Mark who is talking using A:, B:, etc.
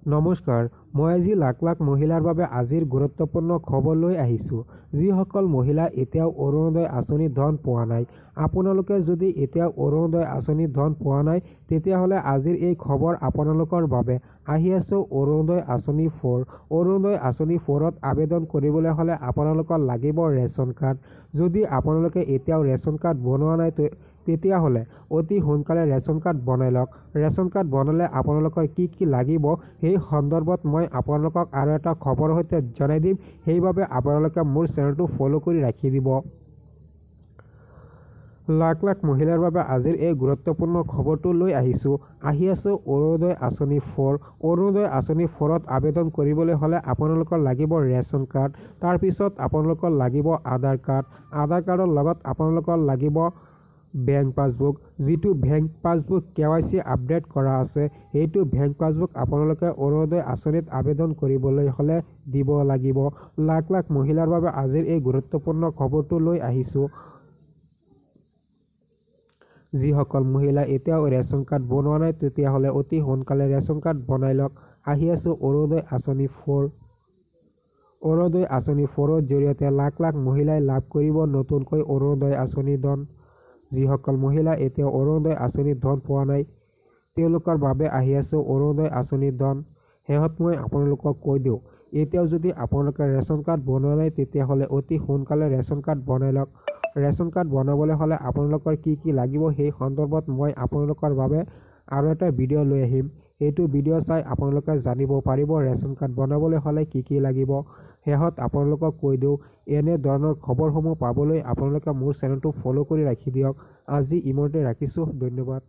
A: নমস্কাৰ, মই আজি লাখ লাখ মহিলাৰ বাবে আজিৰ গুৰুত্বপূৰ্ণ খবৰ লৈ আহিছোঁ। যিসকল মহিলা এতিয়াও অৰুণোদয় আঁচনিৰ ধন পোৱা নাই, আপোনালোকে যদি এতিয়াও অৰুণোদয় আঁচনিৰ ধন পোৱা নাই, তেতিয়াহ'লে আজিৰ এই খবৰ আপোনালোকৰ বাবে। আহি আছে অৰুণোদয় আঁচনি 4। অৰুণোদয় আঁচনি 4ত আবেদন কৰিবলৈ হ'লে আপোনালোকৰ লাগিব ৰেচন কাৰ্ড। যদি আপোনালোকে এতিয়াও ৰেচন কাৰ্ড বনোৱা নাই তেতিয়াহ'লে অতি সোনকালে ৰেচন কাৰ্ড বনাই লওক। ৰেচন কাৰ্ড বনালে আপোনালোকৰ কি লাগিব সেই সন্দৰ্ভত মই আপোনালোকক আৰু এটা খবৰৰ সৈতে জনাই দিম। সেইবাবে আপোনালোকে মোৰ চেনেলটো ফ'ল' কৰি ৰাখি দিব। লাখ লাখ মহিলাৰ বাবে আজিৰ এই গুৰুত্বপূৰ্ণ খবৰটো লৈ আহিছোঁ। আহি আছে অৰুণোদয় আঁচনি 4। অৰুণোদয় আঁচনি 4ত আবেদন কৰিবলৈ হ'লে আপোনালোকৰ লাগিব ৰেচন কাৰ্ড। তাৰপিছত আপোনালোকৰ লাগিব আধাৰ কাৰ্ড। আধাৰ কাৰ্ডৰ লগত আপোনালোকৰ লাগিব বেংক পাছবুক। যিটো বেংক পাছবুক KYC আপডেট কৰা আছে, সেইটো বেংক পাছবুক আপোনালোকে অৰুণোদয় আঁচনিত আবেদন কৰিবলৈ হ'লে দিব লাগিব। লাখ লাখ মহিলাৰ বাবে আজিৰ এই গুৰুত্বপূৰ্ণ খবৰটো লৈ আহিছোঁ। যিসকল মহিলা এতিয়াও ৰেচন কাৰ্ড বনোৱা নাই, তেতিয়াহ'লে অতি সোনকালে ৰেচন কাৰ্ড বনাই লওক। আহি আছে অৰুণোদয় আঁচনি 4। অৰুণোদয় আঁচনি 4ৰ জৰিয়তে লাখ লাখ মহিলাই লাভ কৰিব নতুনকৈ অৰুণোদয় আঁচনিৰ ধন। যিসকল মহিলা এতিয়াও অৰুণোদয় আঁচনিৰ ধন পোৱা নাই, তেওঁলোকৰ বাবে আহি আছে অৰুণোদয় আঁচনিৰ ধন। শেষত মই আপোনালোকক কৈ দিওঁ, এতিয়াও যদি আপোনালোকে ৰেচন কাৰ্ড বনোৱা নাই, তেতিয়াহ'লে অতি সোনকালে ৰেচন কাৰ্ড বনাই লওক। ৰেচন কাৰ্ড বনাবলৈ হ'লে আপোনালোকৰ কি লাগিব সেই সন্দৰ্ভত মই আপোনালোকৰ বাবে আৰু এটা ভিডিঅ' লৈ আহিম। সেইটো ভিডিঅ' চাই আপোনালোকে জানিব পাৰিব ৰেচন কাৰ্ড বনাবলৈ হ'লে কি লাগিব। শেষত আপোনালোকক কৈ দিওঁ, এনে ধৰণৰ খবৰসমূহ পাবলৈ আপোনালোকে মোৰ চেনেলটো ফ'ল' কৰি ৰাখি দিয়ক। আজি ইমানতে ৰাখিছোঁ, ধন্যবাদ।